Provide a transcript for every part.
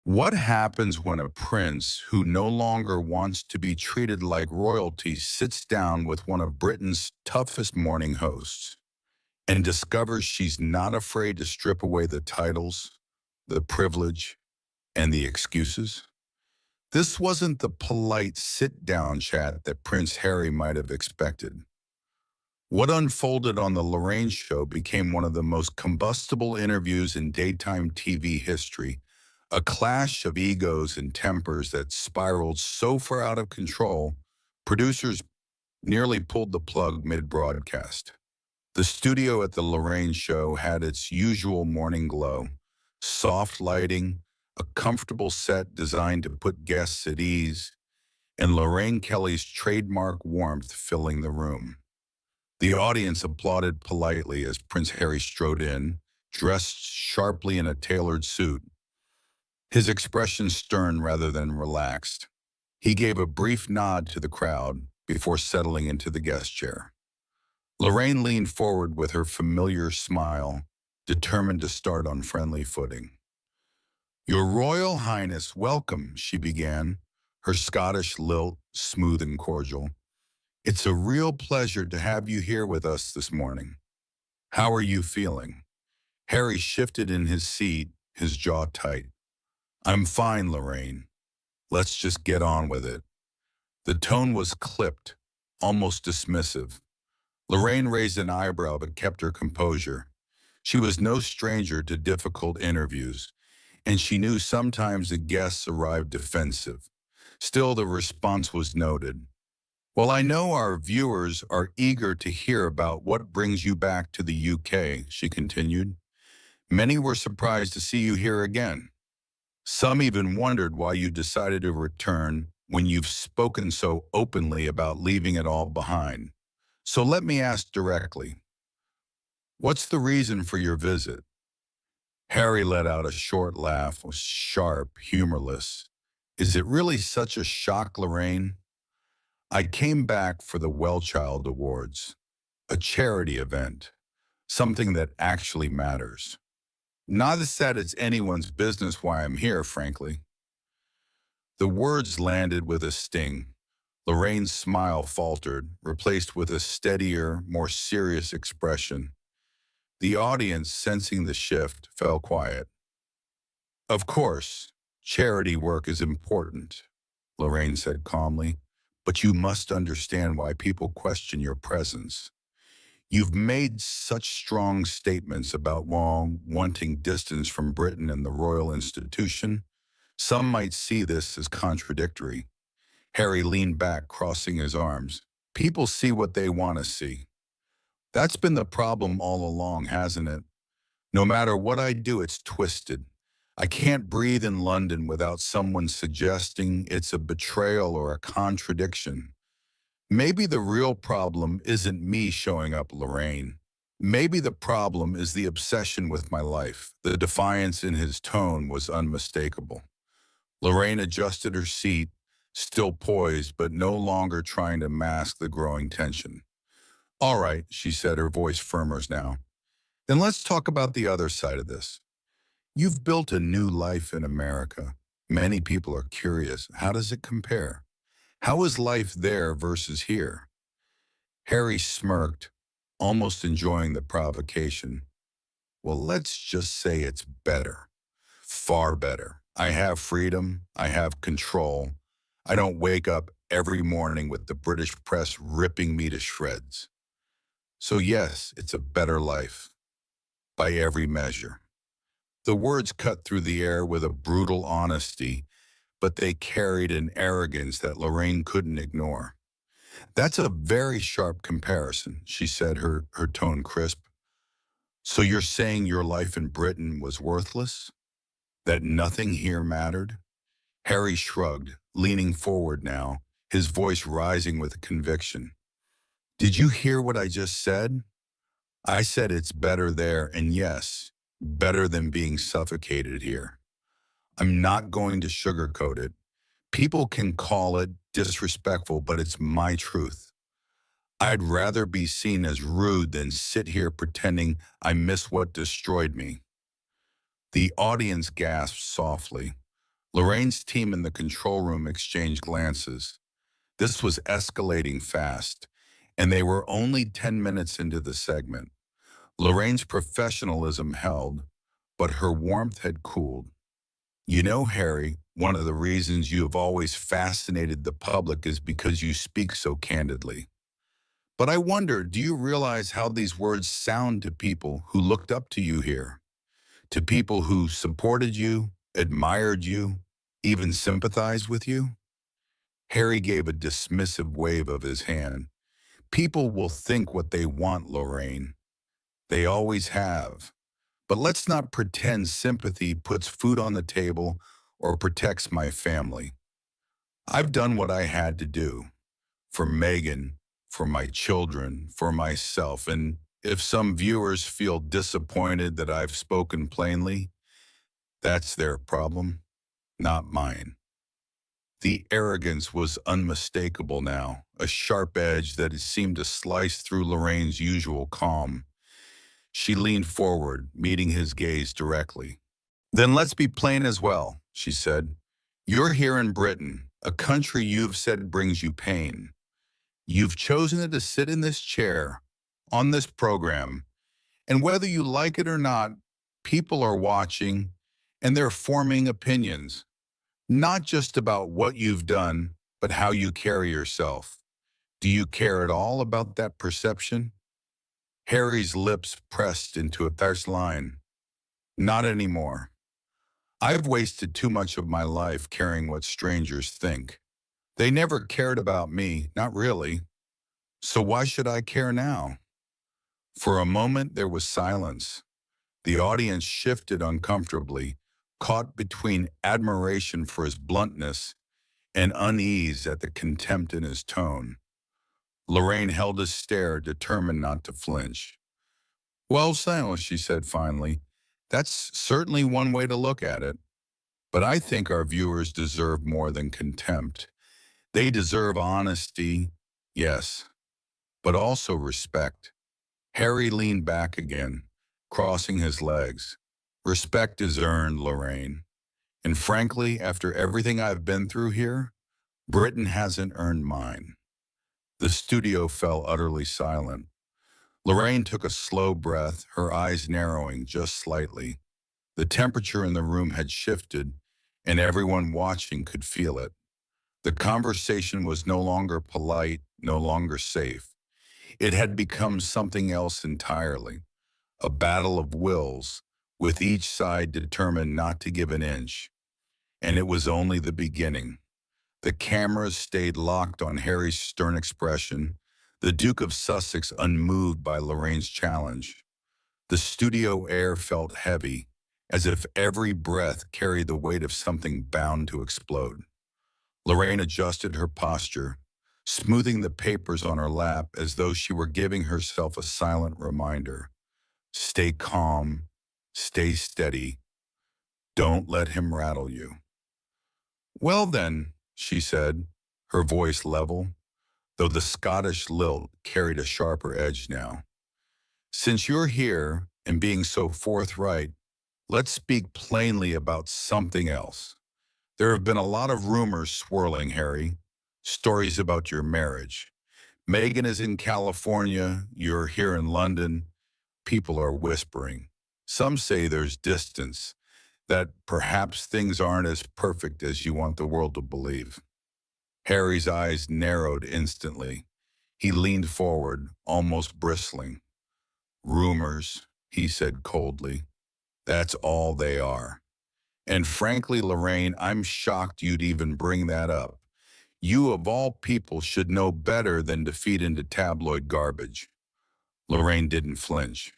What happens when a prince who no longer wants to be treated like royalty sits down with one of Britain's toughest morning hosts and discovers she's not afraid to strip away the titles, the privilege, and the excuses? This wasn't the polite sit-down chat that Prince Harry might have expected. What unfolded on the Lorraine show became one of the most combustible interviews in daytime TV history, a clash of egos and tempers that spiraled so far out of control, producers nearly pulled the plug mid-broadcast. The studio at the Lorraine show had its usual morning glow, soft lighting, a comfortable set designed to put guests at ease, and Lorraine Kelly's trademark warmth filling the room. The audience applauded politely as Prince Harry strode in, dressed sharply in a tailored suit, his expression stern rather than relaxed. He gave a brief nod to the crowd before settling into the guest chair. Lorraine leaned forward with her familiar smile, determined to start on friendly footing. "Your Royal Highness, welcome," she began, her Scottish lilt smooth and cordial. "It's a real pleasure to have you here with us this morning. How are you feeling?" Harry shifted in his seat, his jaw tight. "I'm fine, Lorraine. Let's just get on with it." The tone was clipped, almost dismissive. Lorraine raised an eyebrow but kept her composure. She was no stranger to difficult interviews, and she knew sometimes the guests arrived defensive. Still, the response was noted. "Well, I know our viewers are eager to hear about what brings you back to the UK," she continued. "Many were surprised to see you here again. Some even wondered why you decided to return when you've spoken so openly about leaving it all behind. So let me ask directly, what's the reason for your visit?" Harry let out a short laugh, was sharp, humorless. "Is it really such a shock, Lorraine? I came back for the Well Child Awards, a charity event, something that actually matters. Not that it's anyone's business why I'm here, frankly." The words landed with a sting. Lorraine's smile faltered, replaced with a steadier, more serious expression. The audience, sensing the shift, fell quiet. "Of course, charity work is important," Lorraine said calmly, "but you must understand why people question your presence. You've made such strong statements about wanting distance from Britain and the royal institution. Some might see this as contradictory." Harry leaned back, crossing his arms. "People see what they want to see. That's been the problem all along, hasn't it? No matter what I do, it's twisted. I can't breathe in London without someone suggesting it's a betrayal or a contradiction. Maybe the real problem isn't me showing up, Lorraine. Maybe the problem is the obsession with my life." The defiance in his tone was unmistakable. Lorraine adjusted her seat, still poised but no longer trying to mask the growing tension. "All right," she said, her voice firmer now. "Then let's talk about the other side of this. You've built a new life in America. Many people are curious. How does it compare? How is life there versus here?" Harry smirked, almost enjoying the provocation. "Well, let's just say it's better. Far better. I have freedom. I have control. I don't wake up every morning with the British press ripping me to shreds. So yes, it's a better life. By every measure." The words cut through the air with a brutal honesty, but they carried an arrogance that Lorraine couldn't ignore. "That's a very sharp comparison," she said, her tone crisp. "So you're saying your life in Britain was worthless? That nothing here mattered?" Harry shrugged, leaning forward now, his voice rising with conviction. "Did you hear what I just said? I said it's better there, and yes, better than being suffocated here. I'm not going to sugarcoat it. People can call it disrespectful, but it's my truth. I'd rather be seen as rude than sit here pretending I miss what destroyed me." The audience gasped softly. Lorraine's team in the control room exchanged glances. This was escalating fast, and they were only 10 minutes into the segment. Lorraine's professionalism held, but her warmth had cooled. You know, Harry, one of the reasons you have always fascinated the public is because you speak so candidly. But I wonder, do you realize how these words sound to people who looked up to you here? To people who supported you, admired you, even sympathized with you? Harry gave a dismissive wave of his hand. People will think what they want, Lorraine. They always have. But let's not pretend sympathy puts food on the table or protects my family. I've done what I had to do for Megan, for my children, for myself. And if some viewers feel disappointed that I've spoken plainly, that's their problem, not mine. The arrogance was unmistakable now, a sharp edge that seemed to slice through Lorraine's usual calm. She leaned forward, meeting his gaze directly. Then let's be plain as well, she said. You're here in Britain, a country you've said brings you pain. You've chosen to sit in this chair, on this program, and whether you like it or not, people are watching and they're forming opinions, not just about what you've done, but how you carry yourself. Do you care at all about that perception? Harry's lips pressed into a terse line. Not anymore. I've wasted too much of my life caring what strangers think. They never cared about me, not really. So why should I care now? For a moment, there was silence. The audience shifted uncomfortably, caught between admiration for his bluntness and unease at the contempt in his tone. Lorraine held his stare, determined not to flinch. Well, Silas, she said finally, that's certainly one way to look at it. But I think our viewers deserve more than contempt. They deserve honesty, yes, but also respect. Harry leaned back again, crossing his legs. Respect is earned, Lorraine. And frankly, after everything I've been through here, Britain hasn't earned mine. The studio fell utterly silent. Lorraine took a slow breath, her eyes narrowing just slightly. The temperature in the room had shifted, and everyone watching could feel it. The conversation was no longer polite, no longer safe. It had become something else entirely, a battle of wills, with each side determined not to give an inch. And it was only the beginning. The cameras stayed locked on Harry's stern expression, the Duke of Sussex unmoved by Lorraine's challenge. The studio air felt heavy, as if every breath carried the weight of something bound to explode. Lorraine adjusted her posture, smoothing the papers on her lap as though she were giving herself a silent reminder. Stay calm, stay steady, don't let him rattle you. Well then, she said, her voice level, though the Scottish lilt carried a sharper edge now. Since you're here and being so forthright, let's speak plainly about something else. There have been a lot of rumors swirling, Harry. Stories about your marriage. Megan is in California, you're here in London. People are whispering. Some say there's distance, that perhaps things aren't as perfect as you want the world to believe. Harry's eyes narrowed instantly. He leaned forward, almost bristling. Rumors, he said coldly. That's all they are. And frankly, Lorraine, I'm shocked you'd even bring that up. You, of all people, should know better than to feed into tabloid garbage. Lorraine didn't flinch.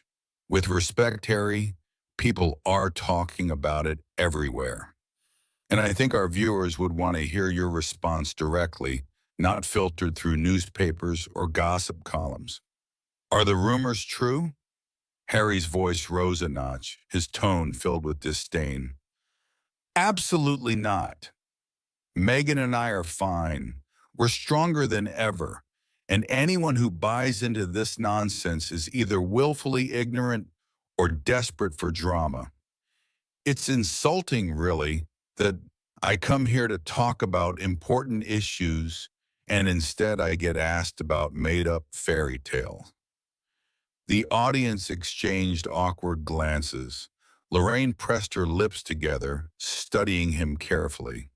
With respect, Harry, people are talking about it everywhere. And I think our viewers would want to hear your response directly, not filtered through newspapers or gossip columns. Are the rumors true? Harry's voice rose a notch, his tone filled with disdain. Absolutely not. Megan and I are fine. We're stronger than ever. And anyone who buys into this nonsense is either willfully ignorant or desperate for drama. It's insulting, really, that I come here to talk about important issues, and instead I get asked about made-up fairy tale. The audience exchanged awkward glances. Lorraine pressed her lips together, studying him carefully.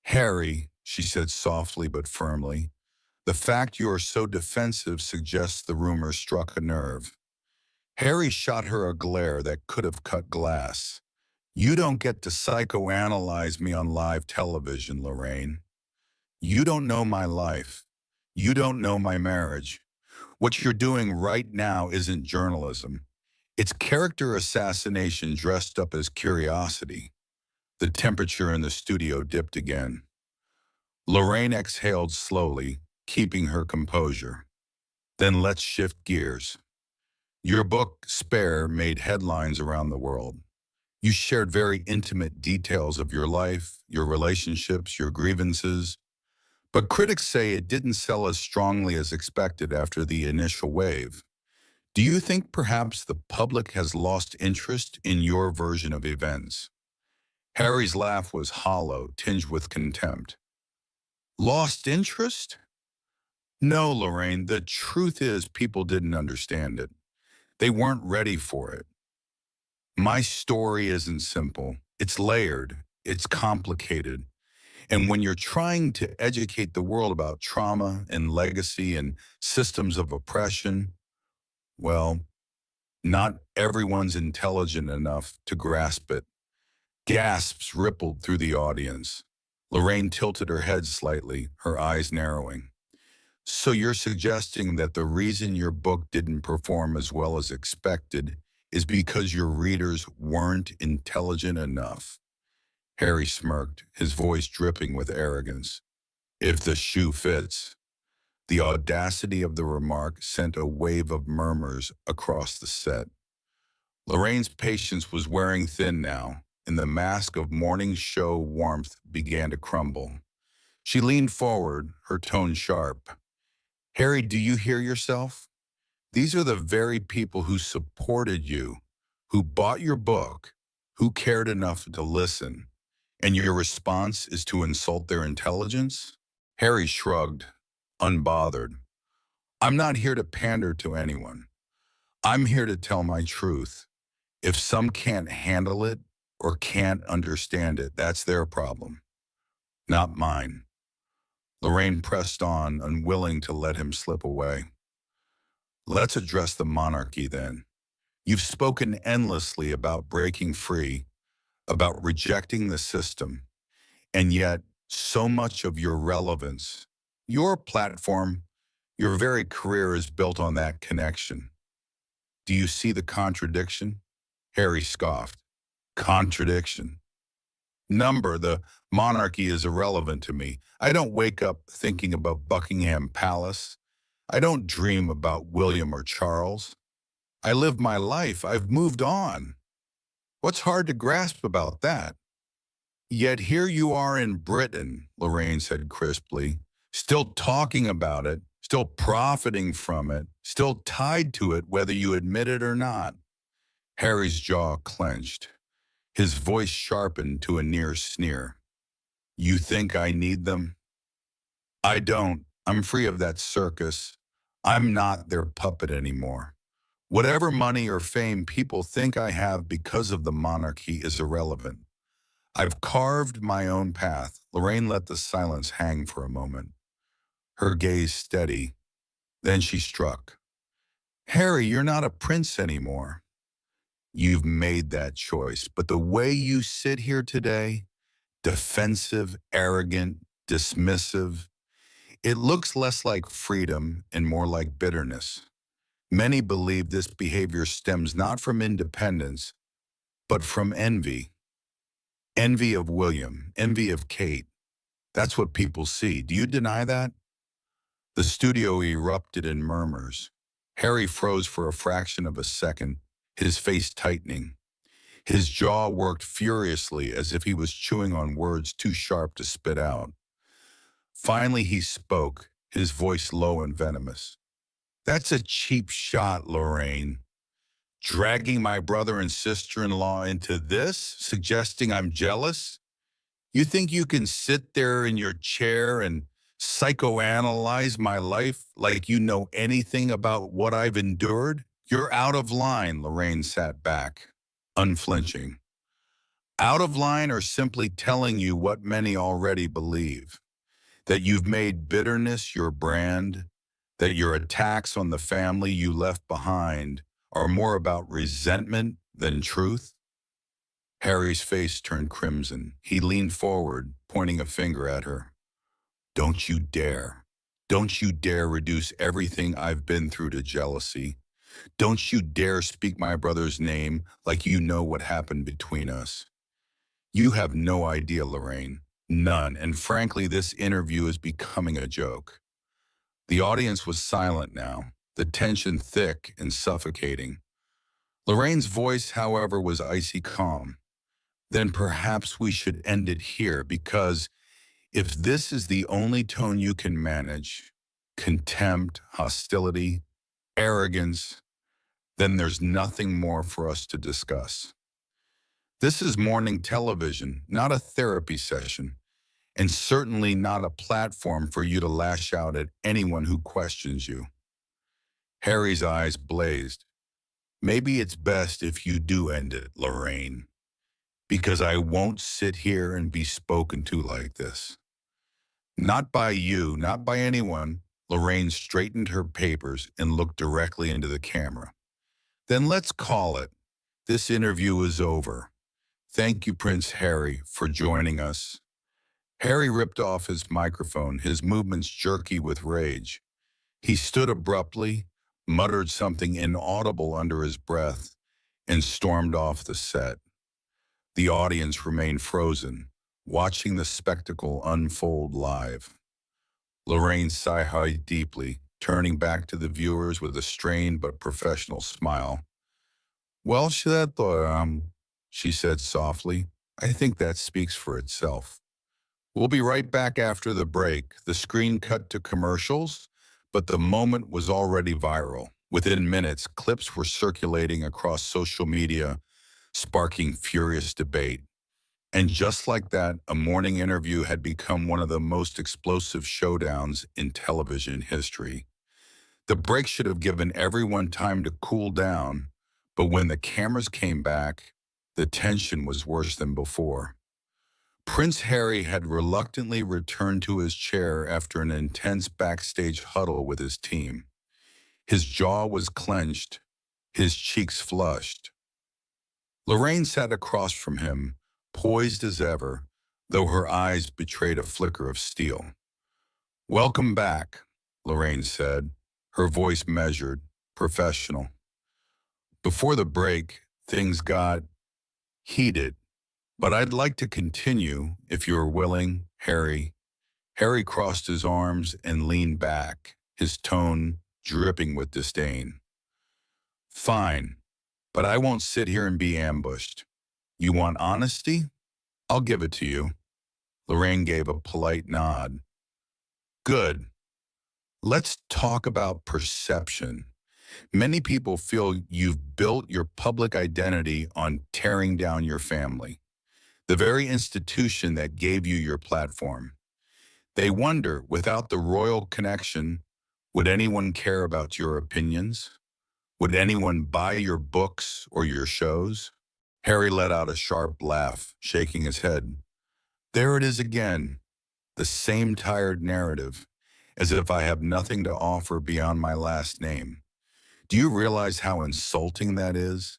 Harry, she said softly but firmly, the fact you are so defensive suggests the rumor struck a nerve. Harry shot her a glare that could have cut glass. You don't get to psychoanalyze me on live television, Lorraine. You don't know my life. You don't know my marriage. What you're doing right now isn't journalism. It's character assassination dressed up as curiosity. The temperature in the studio dipped again. Lorraine exhaled slowly, keeping her composure. Then let's shift gears. Your book, Spare, made headlines around the world. You shared very intimate details of your life, your relationships, your grievances. But critics say it didn't sell as strongly as expected after the initial wave. Do you think perhaps the public has lost interest in your version of events? Harry's laugh was hollow, tinged with contempt. Lost interest? No, Lorraine, the truth is people didn't understand it. They weren't ready for it. My story isn't simple. It's layered. It's complicated. And when you're trying to educate the world about trauma and legacy and systems of oppression, well, not everyone's intelligent enough to grasp it. Gasps rippled through the audience. Lorraine tilted her head slightly, her eyes narrowing. So you're suggesting that the reason your book didn't perform as well as expected is because your readers weren't intelligent enough? Harry smirked, his voice dripping with arrogance. If the shoe fits. The audacity of the remark sent a wave of murmurs across the set. Lorraine's patience was wearing thin now, and the mask of morning show warmth began to crumble. She leaned forward, her tone sharp. Harry, do you hear yourself? These are the very people who supported you, who bought your book, who cared enough to listen. And your response is to insult their intelligence? Harry shrugged, unbothered. I'm not here to pander to anyone. I'm here to tell my truth. If some can't handle it or can't understand it, that's their problem, not mine. Lorraine pressed on, unwilling to let him slip away. Let's address the monarchy then. You've spoken endlessly about breaking free, about rejecting the system, and yet so much of your relevance, your platform, your very career is built on that connection. Do you see the contradiction? Harry scoffed. Contradiction. The monarchy is irrelevant to me. I don't wake up thinking about Buckingham Palace. I don't dream about William or Charles. I live my life. I've moved on. What's hard to grasp about that? Yet here you are in Britain, Lorraine said crisply, still talking about it, still profiting from it, still tied to it whether you admit it or not. Harry's jaw clenched. His voice sharpened to a near sneer. You think I need them? I don't. I'm free of that circus. I'm not their puppet anymore. Whatever money or fame people think I have because of the monarchy is irrelevant. I've carved my own path. Lorraine let the silence hang for a moment, her gaze steady. Then she struck. Harry, you're not a prince anymore. You've made that choice, but the way you sit here today, defensive, arrogant, dismissive, it looks less like freedom and more like bitterness. Many believe this behavior stems not from independence, but from envy. Envy of William, envy of Kate. That's what people see. Do you deny that? The studio erupted in murmurs. Harry froze for a fraction of a second, his face tightening. His jaw worked furiously as if he was chewing on words too sharp to spit out. Finally he spoke, his voice low and venomous. That's a cheap shot, Lorraine. Dragging my brother and sister-in-law into this, suggesting I'm jealous? You think you can sit there in your chair and psychoanalyze my life like you know anything about what I've endured? You're out of line, Lorraine sat back, unflinching. Out of line or simply telling you what many already believe, that you've made bitterness your brand, that your attacks on the family you left behind are more about resentment than truth? Harry's face turned crimson. He leaned forward, pointing a finger at her. Don't you dare. Don't you dare reduce everything I've been through to jealousy. Don't you dare speak my brother's name like you know what happened between us. You have no idea, Lorraine. None. And frankly, this interview is becoming a joke. The audience was silent now, the tension thick and suffocating. Lorraine's voice, however, was icy calm. Then perhaps we should end it here, because if this is the only tone you can manage, contempt, hostility, arrogance, then there's nothing more for us to discuss. This is morning television, not a therapy session, and certainly not a platform for you to lash out at anyone who questions you. Harry's eyes blazed. Maybe it's best if you do end it, Lorraine, because I won't sit here and be spoken to like this. Not by you, not by anyone. Lorraine straightened her papers and looked directly into the camera. Then let's call it. This interview is over. Thank you, Prince Harry, for joining us. Harry ripped off his microphone, his movements jerky with rage. He stood abruptly, muttered something inaudible under his breath, and stormed off the set. The audience remained frozen, watching the spectacle unfold live. Lorraine sighed deeply, turning back to the viewers with a strained but professional smile. Well, she said softly. I think that speaks for itself. We'll be right back after the break. The screen cut to commercials, but the moment was already viral. Within minutes, clips were circulating across social media, sparking furious debate. And just like that, a morning interview had become one of the most explosive showdowns in television history. The break should have given everyone time to cool down, but when the cameras came back, the tension was worse than before. Prince Harry had reluctantly returned to his chair after an intense backstage huddle with his team. His jaw was clenched, his cheeks flushed. Lorraine sat across from him, poised as ever, though her eyes betrayed a flicker of steel. Welcome back, Lorraine said, her voice measured, professional. Before the break, things got heated, but I'd like to continue, if you're willing, Harry. Harry crossed his arms and leaned back, his tone dripping with disdain. Fine, but I won't sit here and be ambushed. You want honesty? I'll give it to you. Lorraine gave a polite nod. Good. Let's talk about perception. Many people feel you've built your public identity on tearing down your family, the very institution that gave you your platform. They wonder, without the royal connection, would anyone care about your opinions? Would anyone buy your books or your shows? Harry let out a sharp laugh, shaking his head. There it is again, the same tired narrative, as if I have nothing to offer beyond my last name. Do you realize how insulting that is?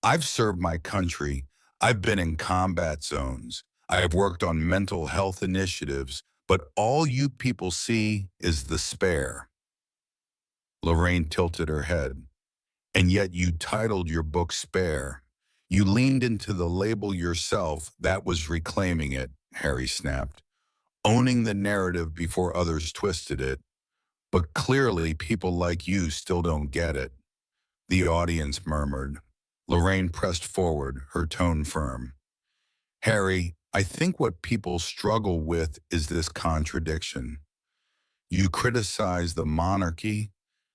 I've served my country. I've been in combat zones. I have worked on mental health initiatives, but all you people see is the spare. Lorraine tilted her head. And yet you titled your book Spare. You leaned into the label yourself. That was reclaiming it, Harry snapped. Owning the narrative before others twisted it. But clearly people like you still don't get it. The audience murmured. Lorraine pressed forward, her tone firm. Harry, I think what people struggle with is this contradiction. You criticize the monarchy,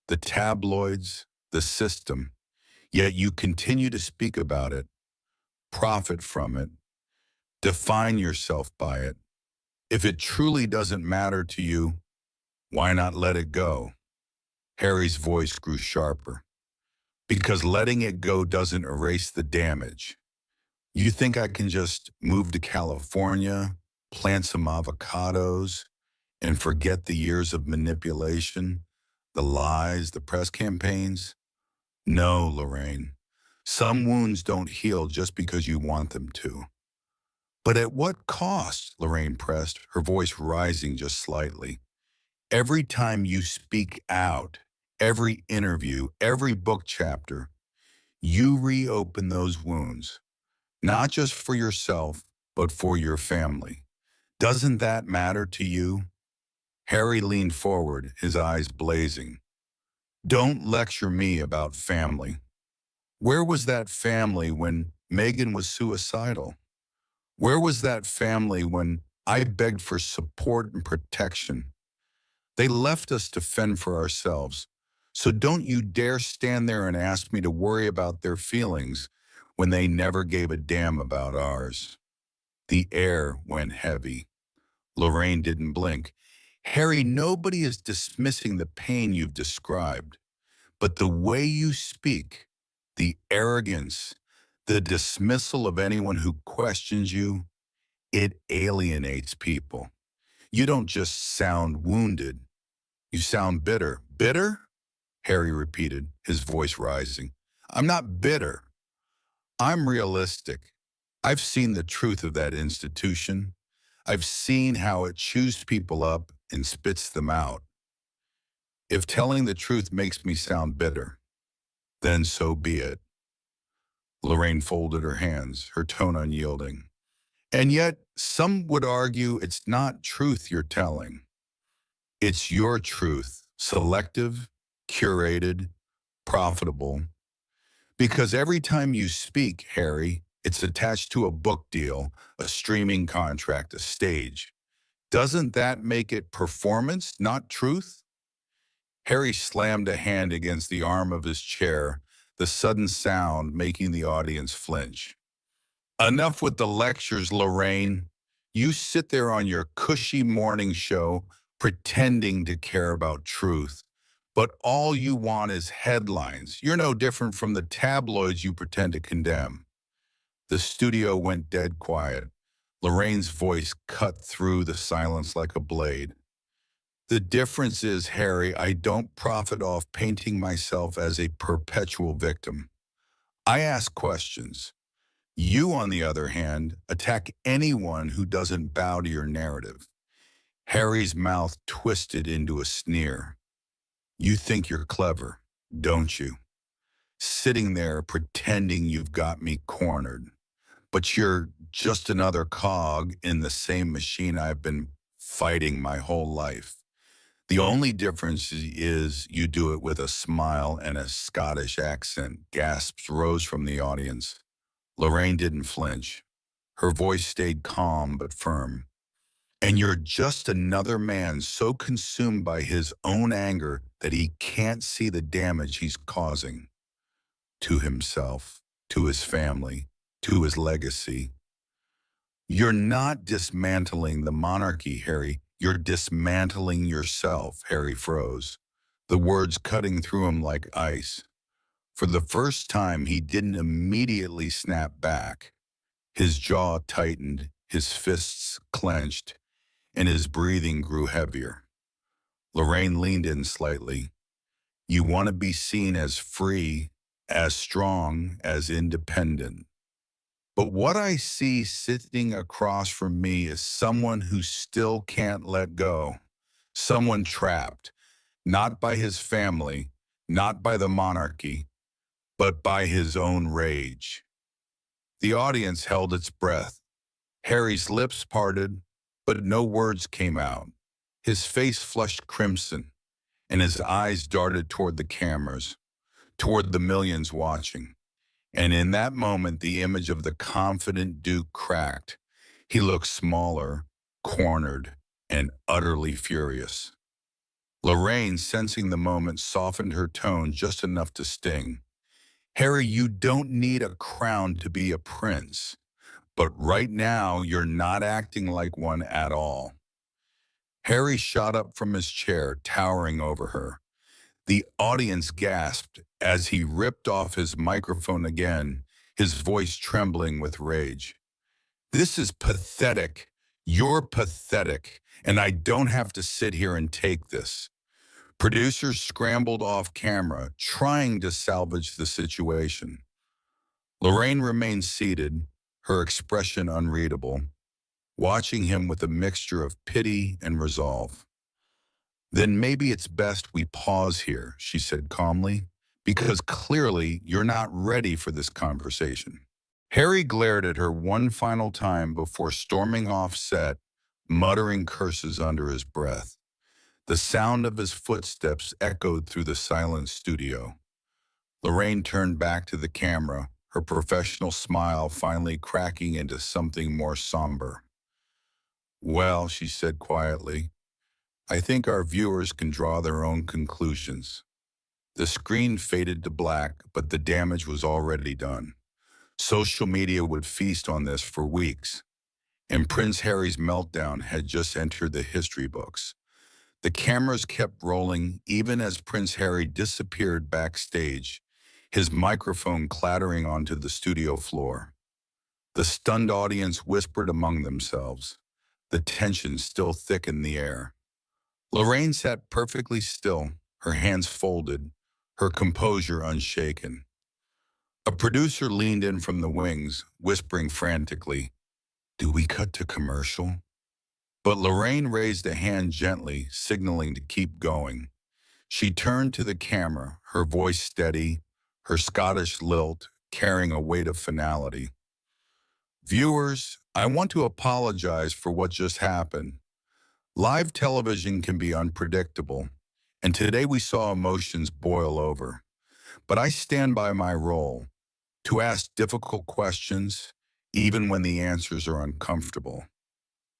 the tabloids, the system, yet you continue to speak about it, profit from it, Define yourself by it. If it truly doesn't matter to you, why not let it go? Harry's voice grew sharper. Because letting it go doesn't erase the damage. You think I can just move to California, plant some avocados, and forget the years of manipulation, the lies, the press campaigns? No, Lorraine. Some wounds don't heal just because you want them to. But at what cost? Lorraine pressed, her voice rising just slightly. Every time you speak out, every interview, every book chapter, you reopen those wounds, not just for yourself, but for your family. Doesn't that matter to you? Harry leaned forward, his eyes blazing. Don't lecture me about family. Where was that family when Megan was suicidal? Where was that family when I begged for support and protection? They left us to fend for ourselves. So don't you dare stand there and ask me to worry about their feelings when they never gave a damn about ours. The air went heavy. Lorraine didn't blink. Harry, nobody is dismissing the pain you've described, but the way you speak, the arrogance, the dismissal of anyone who questions you, it alienates people. You don't just sound wounded. You sound bitter. Bitter? Harry repeated, his voice rising. I'm not bitter. I'm realistic. I've seen the truth of that institution. I've seen how it chews people up and spits them out. If telling the truth makes me sound bitter, then so be it. Lorraine folded her hands, her tone unyielding. And yet, some would argue it's not truth you're telling. It's your truth, selective, curated, profitable. Because every time you speak, Harry, it's attached to a book deal, a streaming contract, a stage. Doesn't that make it performance, not truth? Harry slammed a hand against the arm of his chair, the sudden sound making the audience flinch. Enough with the lectures, Lorraine. You sit there on your cushy morning show pretending to care about truth, but all you want is headlines. You're no different from the tabloids you pretend to condemn. The studio went dead quiet. Lorraine's voice cut through the silence like a blade. The difference is, Harry, I don't profit off painting myself as a perpetual victim. I ask questions. You, on the other hand, attack anyone who doesn't bow to your narrative. Harry's mouth twisted into a sneer. You think you're clever, don't you? Sitting there pretending you've got me cornered. But you're just another cog in the same machine I've been fighting my whole life. The only difference is you do it with a smile and a Scottish accent. Gasps rose from the audience. Lorraine didn't flinch. Her voice stayed calm but firm. And you're just another man so consumed by his own anger that he can't see the damage he's causing to himself, to his family, to his legacy. You're not dismantling the monarchy, Harry. You're dismantling yourself, Harry froze, the words cutting through him like ice. For the first time, he didn't immediately snap back. His jaw tightened, his fists clenched, and his breathing grew heavier. Lorraine leaned in slightly. You want to be seen as free, as strong, as independent. But what I see sitting across from me is someone who still can't let go. Someone trapped, not by his family, not by the monarchy, but by his own rage. The audience held its breath. Harry's lips parted, but no words came out. His face flushed crimson, and his eyes darted toward the cameras, toward the millions watching. And in that moment, the image of the confident Duke cracked. He looked smaller, cornered, and utterly furious. Lorraine, sensing the moment, softened her tone just enough to sting. Harry, you don't need a crown to be a prince, But right now, you're not acting like one at all. Harry shot up from his chair, towering over her. The audience gasped as he ripped off his microphone again, his voice trembling with rage. This is pathetic. You're pathetic, and I don't have to sit here and take this. Producers scrambled off camera, trying to salvage the situation. Lorraine remained seated, her expression unreadable, watching him with a mixture of pity and resolve. Then maybe it's best we pause here, she said calmly, because clearly you're not ready for this conversation. Harry glared at her one final time before storming off set, muttering curses under his breath. The sound of his footsteps echoed through the silent studio. Lorraine turned back to the camera, her professional smile finally cracking into something more somber. Well, she said quietly, I think our viewers can draw their own conclusions. The screen faded to black, but the damage was already done. Social media would feast on this for weeks, and Prince Harry's meltdown had just entered the history books. The cameras kept rolling even as Prince Harry disappeared backstage, his microphone clattering onto the studio floor. The stunned audience whispered among themselves, the tension still thick in the air. Lorraine sat perfectly still, her hands folded, her composure unshaken. A producer leaned in from the wings, whispering frantically, "Do we cut to commercial?" But Lorraine raised a hand gently, signaling to keep going. She turned to the camera, her voice steady, her Scottish lilt carrying a weight of finality. Viewers, I want to apologize for what just happened. Live television can be unpredictable, and today we saw emotions boil over. But I stand by my role, to ask difficult questions, even when the answers are uncomfortable.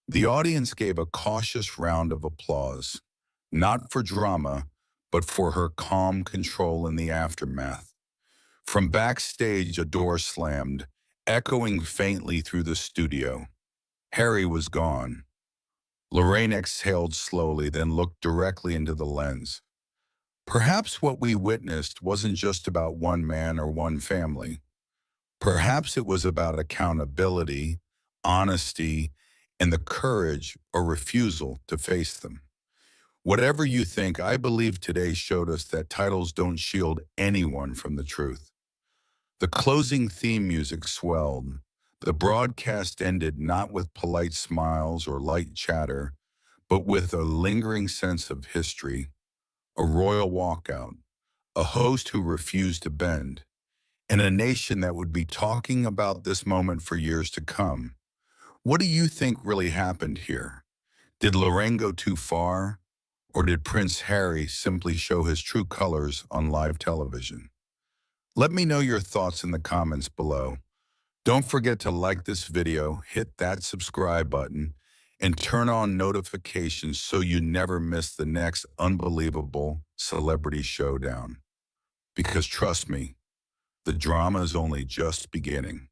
The audience gave a cautious round of applause, not for drama, but for her calm control in the aftermath. From backstage, a door slammed, echoing faintly through the studio. Harry was gone. Lorraine exhaled slowly, then looked directly into the lens. Perhaps what we witnessed wasn't just about one man or one family. Perhaps it was about accountability, honesty, and the courage or refusal to face them. Whatever you think, I believe today showed us that titles don't shield anyone from the truth. The closing theme music swelled. The broadcast ended not with polite smiles or light chatter, but with a lingering sense of history, a royal walkout, a host who refused to bend, and a nation that would be talking about this moment for years to come. What do you think really happened here? Did Lorraine go too far, or did Prince Harry simply show his true colors on live television? Let me know your thoughts in the comments below. Don't forget to like this video, hit that subscribe button, and turn on notifications so you never miss the next unbelievable celebrity showdown. Because trust me, the drama is only just beginning.